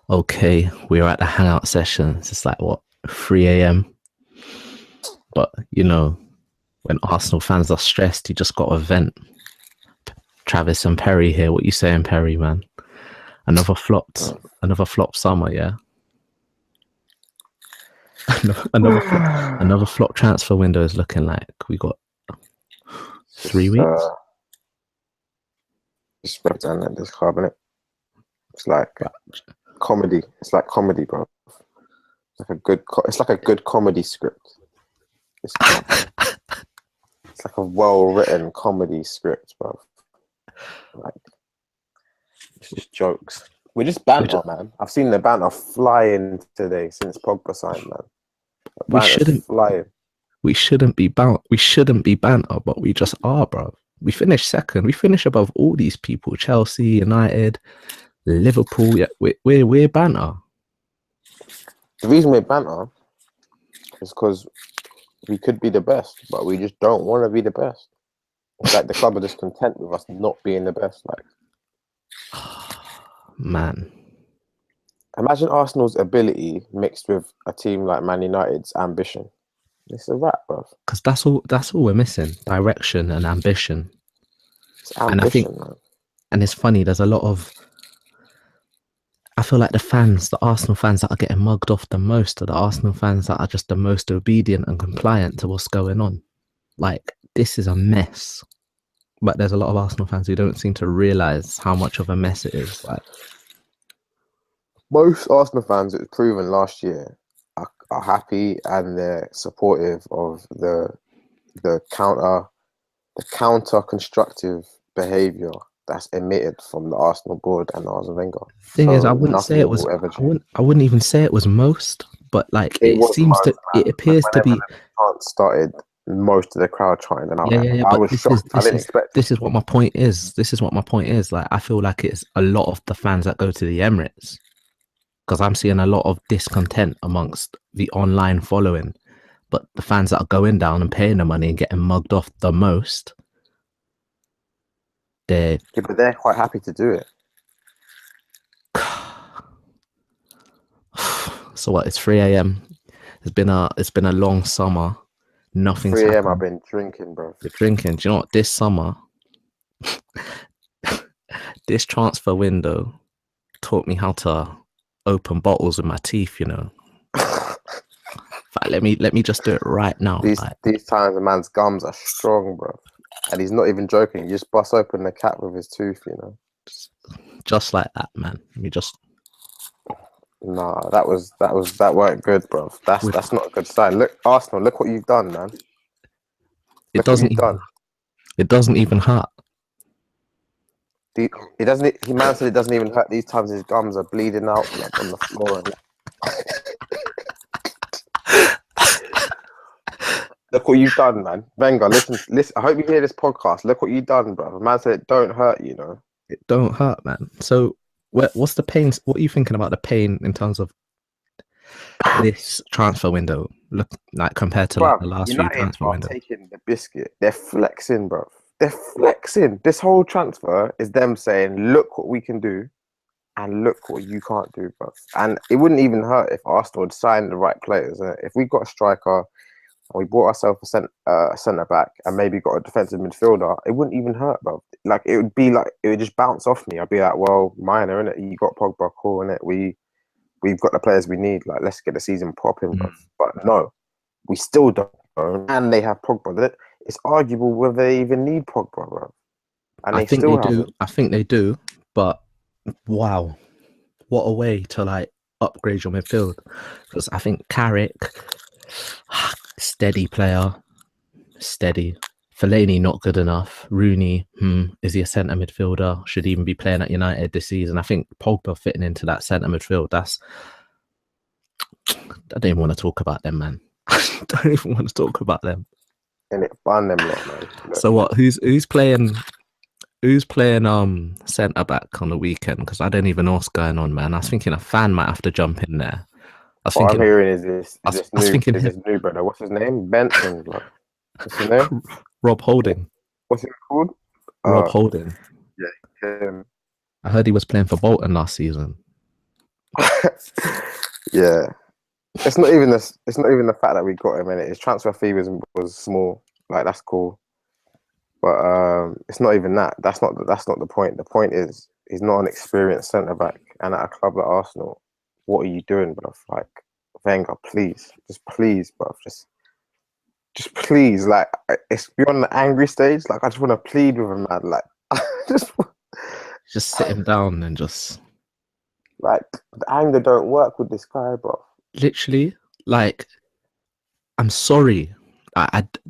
Okay, we're at the hangout sessions. It's like what, 3 a.m. But when Arsenal fans are stressed, you just got to vent. Travis and Perry here. What you saying, Perry, man? Another flopped, Mm. another flop summer, yeah. another flop, another flop transfer window is looking like we got three Just, weeks. just representing this club, innit? It's like Right. comedy. It's like comedy, bro. It's like a good comedy script. This club. It's like a well-written comedy script, bro. Like it's just jokes. We're just We banter, just, man. I've seen the banter flying today since Pogba signed, man. The we banter's shouldn't flying. we shouldn't be banter, but we just are, bro. We finished second. We finish above all these people: Chelsea, United, Liverpool. Yeah, we're banter. The reason we're banter is because we could be the best, but we just don't want to be the best. It's like the club are just content with us not being the best. Like, Man, imagine Arsenal's ability mixed with a team like Man United's ambition. It's a wrap, bro. because that's all we're missing: direction and ambition. It's And I think, ambition, man. and it's funny. There's a lot of. I feel like the Arsenal fans that are getting mugged off the most are the Arsenal fans that are just the most obedient and compliant to what's going on. Like, this is a mess. But there's a lot of Arsenal fans who don't seem to realize how much of a mess it is. Like, Most Arsenal fans, it's proven last year, are happy and they're supportive of the counter constructive behaviour that's emitted from the Arsenal board and Arsene Wenger. thing is, I So wouldn't say nothing it was. will ever I change. wouldn't. I wouldn't even say it was most. But like, It it was seems to. most, It man. appears to Whenever be. the chant started, most of the crowd chanted, and Yeah, yeah, yeah. I But was this is shocked. I this didn't is expect it. this is what my point is. This is what my point is. Like, I feel like it's a lot of the fans that go to the Emirates because I'm seeing a lot of discontent amongst the online following. But the fans that are going down and paying the money and getting mugged off the most, they're Yeah, but they're quite happy to do it. so what? It's 3 a.m. It's been a long summer. Nothing's 3 a.m. I've happened. been drinking, bro. You're drinking. Do you know what? This summer, this transfer window taught me how to open bottles with my teeth. Fact, let me just do it right now. these Like, these times, a man's gums are strong, bro, and he's not even joking. You just bust open the cap with his tooth, you know. just like that, man. Let me just. Nah, that weren't good, bro. With, That's not a good sign. Look, Arsenal, look what you've done, man. it Look what doesn't you've even. done. It doesn't even hurt. It doesn't. He man said it doesn't even hurt. These times his gums are bleeding out, blood on the floor. And look what you've done, man. Wenger, listen, listen. I hope you hear this podcast. Look what you've done, bro. Man said it don't hurt, you know. It don't hurt, man. So, what's the pain? What are you thinking about the pain in terms of this transfer window? Look, like compared to like Bro, the last few United transfer are windows. taking the biscuit. They're flexing, bro. They're flexing. This whole transfer is them saying, "Look what we can do, and look what you can't do, bro." And it wouldn't even hurt if Arsenal had signed the right players. If we got a striker and we bought ourselves a centre back and maybe got a defensive midfielder, it wouldn't even hurt, bro. Like it would just bounce off me. I'd be like, "Well, minor, innit? You got Pogba, cool, innit? We've got the players we need. Like, let's get the season popping, bro." Mm. But no, we still don't. And they have Pogba. It's arguable whether they even need Pogba, bro. And I they think they still have do. him. I think they do. But wow, what a way to like upgrade your midfield. Because I think Carrick, steady player, steady. Fellaini not good enough. Rooney, is he a centre midfielder? Should even be playing at United this season. I think Pogba fitting into that centre midfield. I don't even want to talk about them, man. I don't even want to talk about them. And it banned them lot, man. Look, So what? Who's playing? Who's playing centre back on the weekend? Because I don't even know what's going on, man. I was thinking a fan might have to jump in there. I was what I'm thinking, hearing I was, I was thinking is this new brother. What's his name? Benson, blood. What's his name? Rob Holding. What's he called? Rob Holding. Yeah, him. I heard he was playing for Bolton last season. Yeah, it's not even this. It's not even the fact that we got him in it. His transfer fee was small. Like that's cool, but it's not even that. That's not the point. The point is he's not an experienced centre back, and at a club like Arsenal, what are you doing, bruv? Like Wenger, please, just please, bruv, just please. Like it's beyond the angry stage. Like I just want to plead with him, man. Like just Just sit him down and just like the anger don't work with this guy, bro. literally, like, I'm sorry.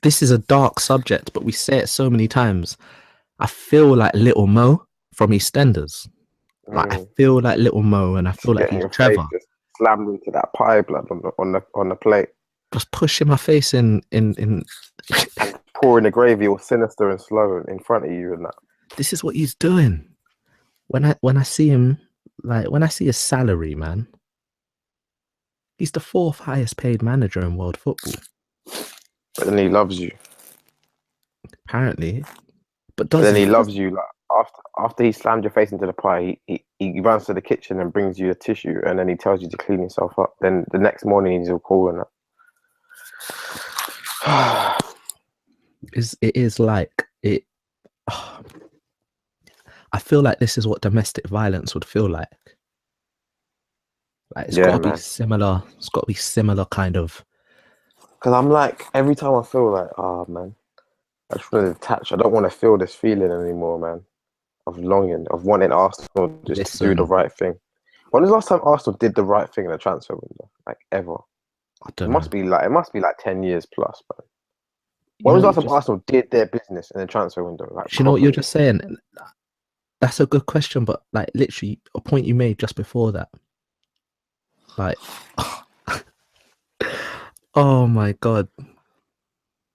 This is a dark subject, but we say it so many times. I feel like Little Mo from EastEnders. Like I Mm. feel like Little Mo, and I feel Just like getting he's your face Trevor. just slammed into that pie blood on the plate Just pushing my face in. and pouring the gravy all sinister and slow in front of you and that. This is what he's doing. When I see him, like when I see his salary, man, he's the fourth highest paid manager in world football, But then he loves you. apparently. But But does then he? he loves you like after he slammed your face into the pie, he runs to the kitchen and brings you a tissue and then he tells you to clean yourself up. Then the next morning he's all cool and that. It is like it. I feel like this is what domestic violence would feel like. Like it's got Yeah, to be man. similar. It's got to be similar kind of. Because I'm like, every time I feel like, oh man, I just want to detach. I don't want to feel this feeling anymore, man. Of longing, of wanting Arsenal just to do the Listen, right thing. When was the last time Arsenal did the right thing in the transfer window? Like ever? I It don't know. must be like 10 years plus, man. You When know was the what last you time just. Arsenal did their business in the transfer window? Like Do you know what you're properly. just saying? That's a good question, but like literally a point you made just before that. Like, oh my god,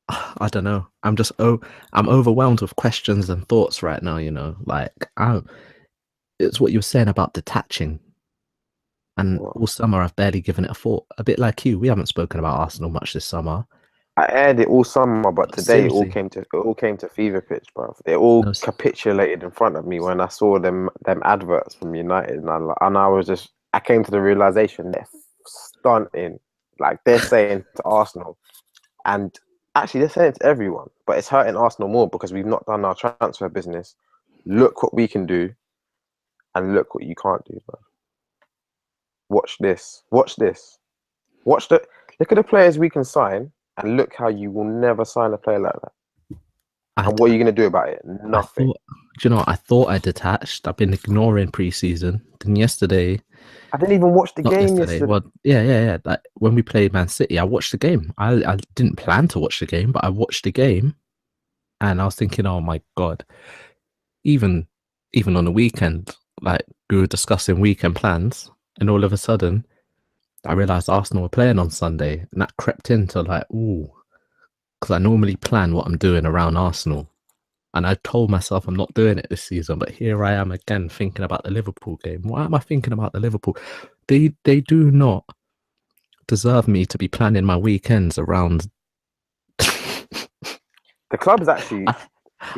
I don't know. I'm overwhelmed with questions and thoughts right now. You know, like it's what you were saying about detaching. And Well, all summer, I've barely given it a thought. A bit like you, we haven't spoken about Arsenal much this summer. I aired it all summer, but But today seriously, it all came to fever pitch, bro. It all no, capitulated in front of me when I saw them adverts from United, and I was just I came to the realization they're stunting. Like they're saying to Arsenal, and actually they're saying it to everyone, but it's hurting Arsenal more because we've not done our transfer business. Look what we can do, and look what you can't do, bro. Watch this. Watch this. Watch the look at the players we can sign, and look how you will never sign a player like that. I, And what are you going to do about it? I Nothing. thought, do you know, what? I thought I detached. I've been ignoring preseason. Then yesterday, I didn't even watch the not game yesterday. yesterday. Well, yeah. Like when we played Man City, I watched the game. I didn't plan to watch the game, but I watched the game, and I was thinking, oh my god. Even even on the weekend, like we were discussing weekend plans, and all of a sudden, I realized Arsenal were playing on Sunday, and that crept into like, ooh, because I normally plan what I'm doing around Arsenal. And I told myself I'm not doing it this season, but here I am again thinking about the Liverpool game. Why am I thinking about the Liverpool? They do not deserve me to be planning my weekends around. The club's actually, I,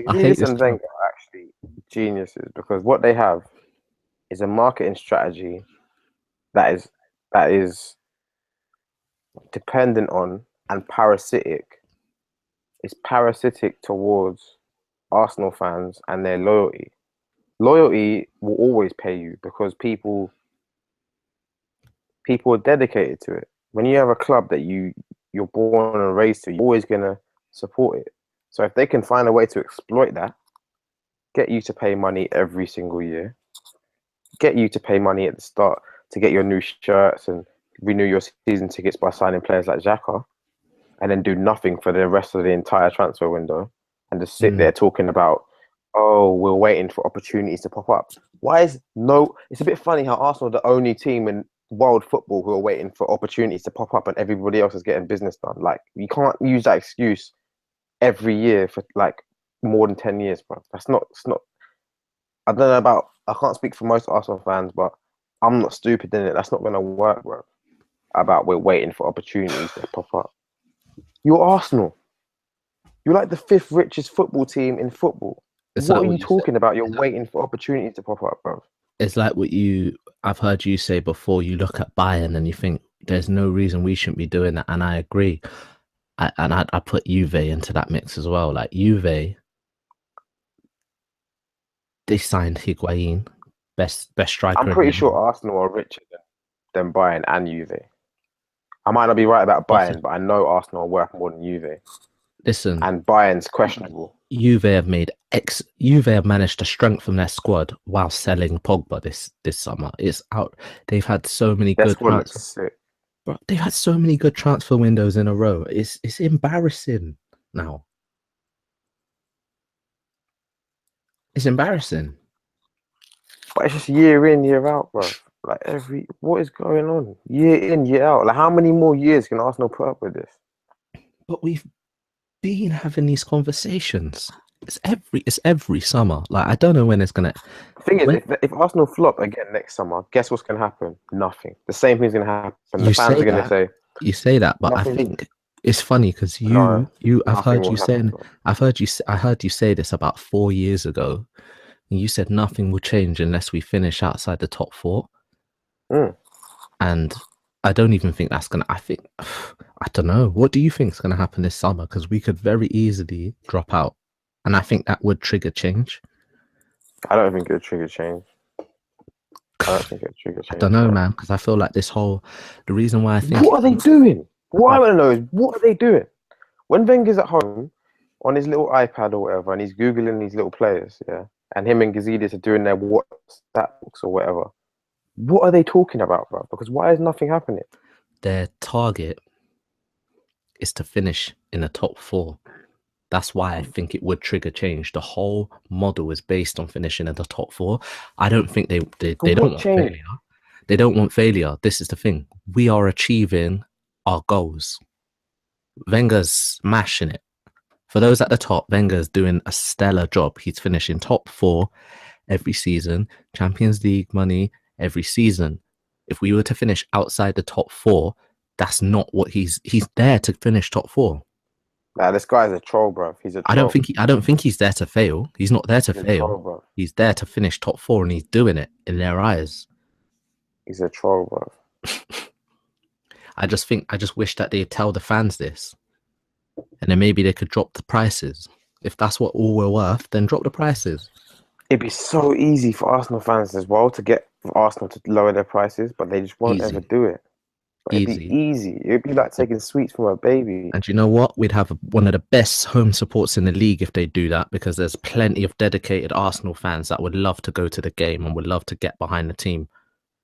I hate Gazidis this and club. Wenger are actually geniuses because what they have is a marketing strategy that is dependent on and parasitic. It's parasitic towards Arsenal fans and their loyalty. Loyalty will always pay you because people are dedicated to it. When you have a club that you're born and raised to, you're always gonna support it. So if they can find a way to exploit that, get you to pay money every single year, get you to pay money at the start to get your new shirts and renew your season tickets by signing players like Xhaka, and then do nothing for the rest of the entire transfer window, and just sit Mm, there talking about, oh, we're waiting for opportunities to pop up. Why is no? It's a bit funny how Arsenal are the only team in world football who are waiting for opportunities to pop up, and everybody else is getting business done. Like you can't use that excuse every year for like more than 10 years, bro. That's not. It's not. I don't know about. I can't speak for most Arsenal fans, but I'm not stupid in it. That's not gonna work, bro. About we're waiting for opportunities to pop up. You're Arsenal. You're like the fifth richest football team in football. it's What like are you what you said. talking about? You're waiting for opportunities to pop up, bro. It's like what you. I've heard you say before, you look at Bayern and you think there's no reason we shouldn't be doing that, and I agree. I put Juve into that mix as well. Like Juve, they signed Higuain, best I'm striker in pretty the sure league. Arsenal are richer than Bayern and Juve. I might not be right about Bayern, Listen, but I know Arsenal are worth more than Juve. listen, And Bayern's questionable. Juve have managed to strengthen their squad while selling Pogba this summer. It's out. They've had so many Their good squad looks transfer. sick. Bro, they've had so many good transfer windows in a row. It's embarrassing now. It's embarrassing. But it's just year in, year out, bro. Like what is going on? Year in, year out. Like how many more years can Arsenal put up with this? But we've been having these conversations. It's every summer. Like I don't know when it's gonna. The thing is, When if Arsenal flop again next summer, guess what's going to happen? Nothing. The same thing's going to happen. The you fans say are going to that, say you say that, but I nothing. think it's funny because No, I've nothing heard will you happen, saying, bro. I heard you say this about 4 years ago. And you said nothing will change unless we finish outside the top four. Mm. And I don't even think that's gonna. I think I don't know. What do you think is gonna happen this summer? Because we could very easily drop out, and I think that would trigger change. I don't think it'll trigger change. I don't I think it'll trigger don't change, know, bro. man. Because I feel like the reason why I think What it are they will, doing? What I bruv, want to know is what are they doing? When Wenger's at home on his little iPad or whatever, and he's googling these little players, yeah, and him and Gazidis are doing their what stat books or whatever. What are they talking about, bro? Because why is nothing happening? their target is to finish in the top four. That's why I think it would trigger change. The whole model is based on finishing in the top four. I don't think So they don't what want changed? failure. They don't want failure. This is the thing. We are achieving our goals. Wenger's smashing it. For those at the top, Wenger's doing a stellar job. He's finishing top four every season, Champions League money every season. If we were to finish outside the top four, that's not what he's there to finish top four. Nah, this guy's a troll, bro. He's a troll. I don't think he's there to fail. He's not there to He's a troll, fail. bro. He's there to finish top four and he's doing it in their eyes. He's a troll, bro. I just wish that they'd tell the fans this. And then maybe they could drop the prices. If that's what all we're worth, then drop the prices. It'd be so easy for Arsenal fans as well to get Arsenal to lower their prices, but they just won't ever Easy. do it. But it'd be Easy. easy. It'd be like taking sweets from a baby. And you know what? We'd have one of the best home supports in the league if they do that, because there's plenty of dedicated Arsenal fans that would love to go to the game and would love to get behind the team.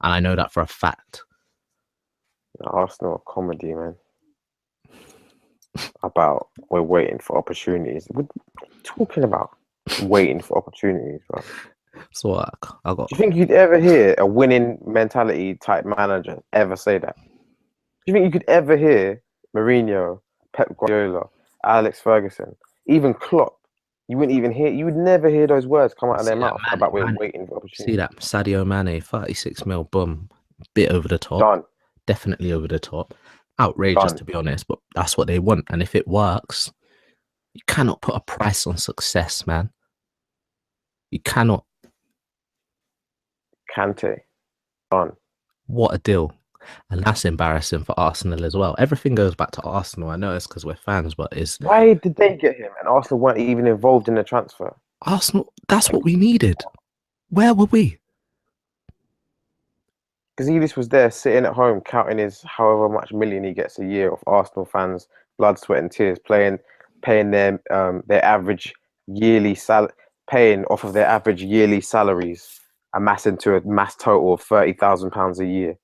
And I know that for a fact. Arsenal comedy, man. About we're waiting for opportunities. What are you talking about? Waiting for opportunities, bro. So I got. Do you think you'd ever hear a winning mentality type manager ever say that? Do you think you could ever hear Mourinho, Pep Guardiola, Alex Ferguson, even Klopp? You wouldn't even hear. You would never hear those words come out of their See that mouth about we're Mane. waiting for See opportunities. that Sadio Mane, 36 mil, boom, bit over the top, Done, definitely over the top, outrageous done. to be honest, but that's what they want. And if it works, you cannot put a price on success, man. You cannot. Kante, done. What a deal. And that's embarrassing for Arsenal as well. Everything goes back to Arsenal. I know it's because we're fans, but it's Why did they get him and Arsenal weren't even involved in the transfer? Arsenal. That's what we needed. Where were we? Gazidis was there sitting at home counting his however much million he gets a year of Arsenal fans' blood, sweat, and tears, paying their average yearly paying off of their average yearly salaries, amassing to a mass total of £30,000 a year.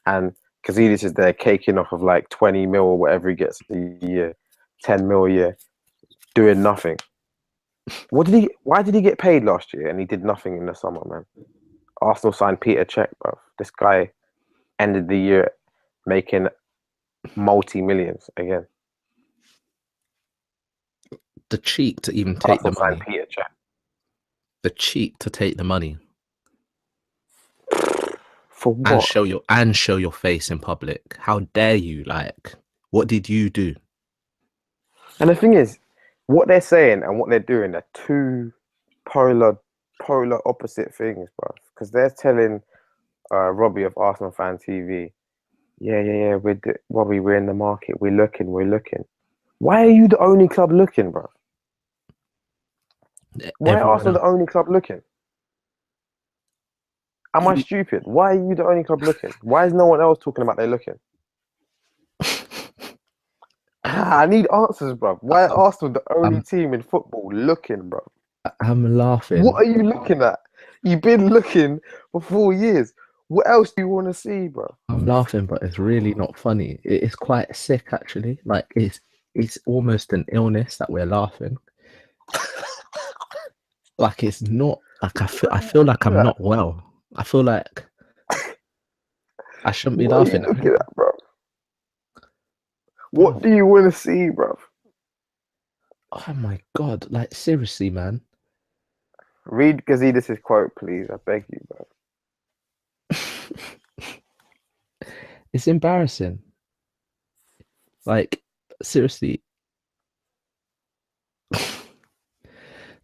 And Gazidis is there caking off of like 20 mil or whatever he gets a year, 10 mil a year, doing nothing. Why did he get paid last year and he did nothing in the summer, man? Arsenal signed Peter Cech, bro. This guy ended the year making multi-millions again. The cheek to even take the Arsenal signed money. Peter Cech. The cheek to take the money For and what? show your face in public. How dare you? Like, what did you do? And the thing is, what they're saying and what they're doing are two polar opposite things, bro. Because they're telling Robbie of Arsenal Fan TV. Yeah, yeah, yeah. Robbie, we're in the market. We're looking. We're looking. Why are you the only club looking, bro? Why are Everyone Arsenal else. the only club looking? Am I You, stupid? Why are you the only club looking? Why is no one else talking about they're looking? I need answers, bro. Why are Arsenal the only I'm team in football looking, bro? I'm What laughing. are you looking at? You've been looking for 4 years. What else do you want to see, bro? I'm laughing, but it's really not funny. It's quite sick, actually. Like it's almost an illness that we're laughing. Like it's not like I feel like I'm not well. I feel like I shouldn't be What are you laughing. looking at, bro? What Bro, do you want to see, bro? oh my god! Like seriously, man. Read Gazidis' quote, please. I beg you, bro. It's embarrassing. Like seriously,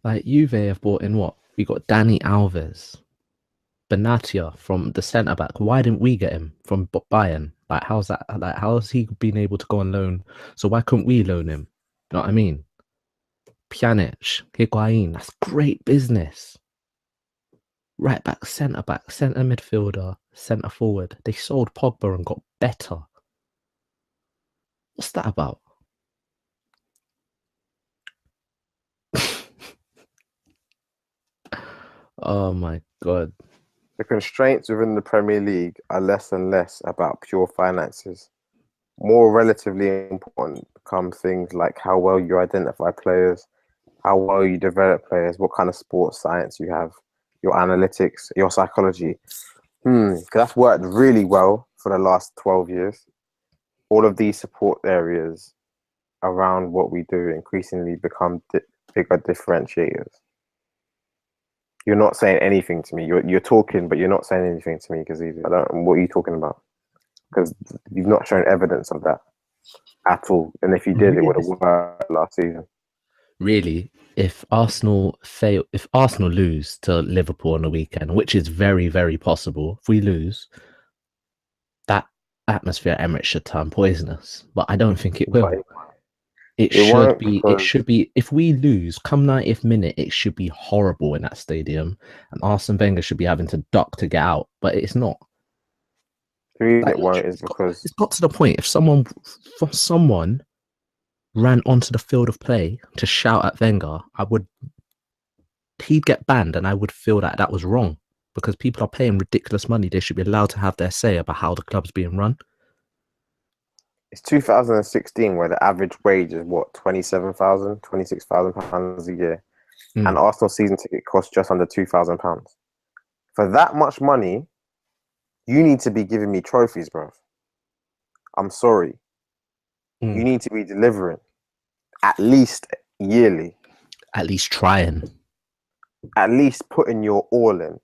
like Juve have brought in what? We got Danny Alves, Benatia from the centre back. Why didn't we get him from Bayern? Like how's that? Like how's he been able to go on loan? So why couldn't we loan him? You know what I mean? Pjanic, Higuain, that's great business. Right back, centre midfielder, centre forward. They sold Pogba and got better. What's that about? Oh my god. The constraints within the Premier League are less and less about pure finances. More relatively important become things like how well you identify players, how well you develop players, what kind of sports science you have, your analytics, your psychology. 'Cause that's worked really well for the last 12 years. All of these support areas around what we do increasingly become bigger differentiators. You're not saying anything to me. You're talking, but you're not saying anything to me, Gazidis. I don't. What are you talking about? Because you've not shown evidence of that at all. And if you did, it would have worked last season. Really, if Arsenal lose to Liverpool on the weekend, which is very, very possible, if we lose, that atmosphere at Emirates should turn poisonous. But I don't think it But will. It it should won't be. It because should be. If we lose, come 90th minute, it should be horrible in that stadium, and Arsene Wenger should be having to duck to get out. But it's not. the reason Like it won't literally, is because it's got to the point. If someone ran onto the field of play to shout at Wenger, he'd get banned, and I would feel that that was wrong because people are paying ridiculous money. They should be allowed to have their say about how the club's being run. it's 2016 where the average wage is what, 27,000, 26,000 pounds a year, and Mm, Arsenal season ticket costs just under £2,000. For that much money, you need to be giving me trophies, bro. I'm sorry. You mm. need to be delivering at least yearly, At least trying. at least putting your all in.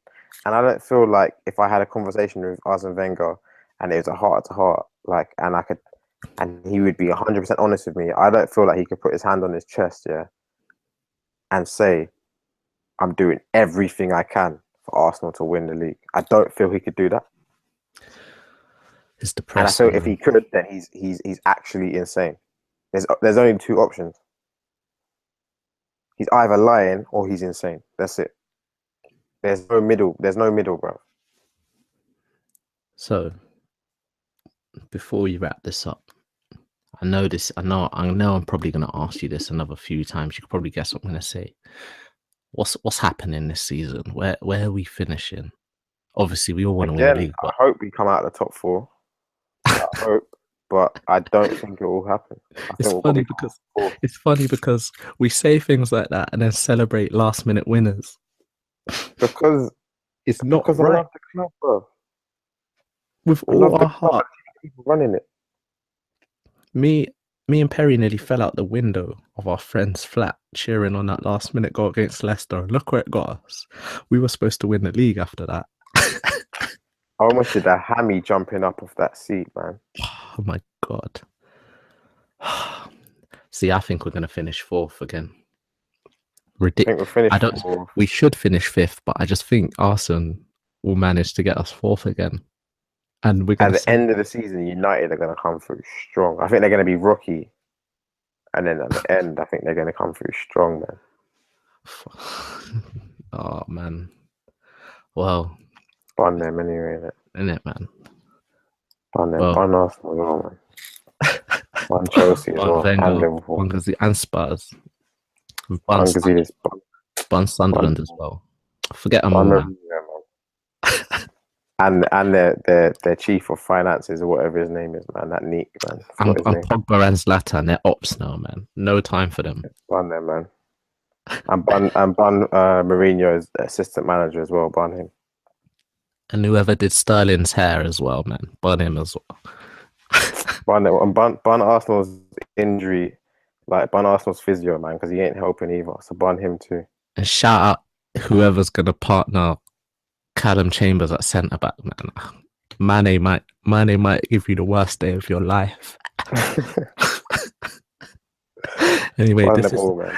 And I don't feel like if I had a conversation with Arsene Wenger and it was a heart to heart, like, and he would be 100% honest with me, I don't feel like he could put his hand on his chest, yeah, and say, I'm doing everything I can for Arsenal to win the league. I don't feel he could do that. It's And I feel depressing, if he man. could, then he's actually insane. There's only two options. He's either lying or he's insane. That's it. There's no middle. There's no middle, bro. So before we wrap this up, I know this. I know. I'm probably going to ask you this another few times. You could probably guess what I'm going to say. What's happening this season? Where are we finishing? Obviously, we all want to win the Again, league, I but hope we come out of the top four. I hope, but I don't think it will happen. I think it's we'll funny probably come because fourth we say things like that and then celebrate last minute winners. because It's not because I right. love the club, bro. With I all love the our club. I heart, keep people running it me me and Perry nearly fell out the window of our friend's flat cheering on that last minute goal against Leicester. And look where it got us. We were supposed to win the league after that. I almost did a hammy jumping up off that seat, man. Oh my god. See, I think we're gonna finish fourth again. I think we'll finish I don't. fourth. We should finish fifth, but I just think Arsenal. will manage to get us fourth again, and we're At gonna the see. end of the season, United are going to come through strong. I think they're going to be rocky, and then at the end, I think they're going to come through strong, man. Oh man, well, Bun them anyway, innit? in it, man. Bun them. Well, Bun Arsenal as well, man. Bun Chelsea as Bun well, and Wenger, Liverpool. Bun and Spurs, Bun Bun Gazidis, Bun bun, Sunderland as well. Forget them bun all, man. Mourinho, man. And their chief of finances or whatever his name is, man. That Neek, man. Forgot his I'm name. Pogba and Zlatan. They're ops now, man. No time for them. Bun them, man. And bun Mourinho as assistant manager as well. Bun him. And whoever did Sterling's hair as well, man. Bun him as well. Bun them. And bun Arsenal's injury, like bun Arsenal's physio, man, because he ain't helping either. So bun him too. And shout out whoever's gonna partner Callum Chambers at centre back, man. Mane might give you the worst day of your life. Anyway, Bun them all, man.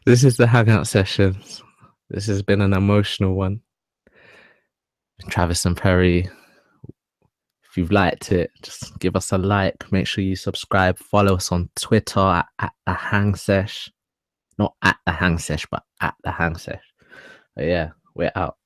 this is the hangout sessions. This has been an emotional one. Travis and Perry. If you've liked it, just give us a like. Make sure you subscribe. Follow us on Twitter at the Hang Sesh. Not at the Hang Sesh, but at the Hang Sesh. But yeah, we're out.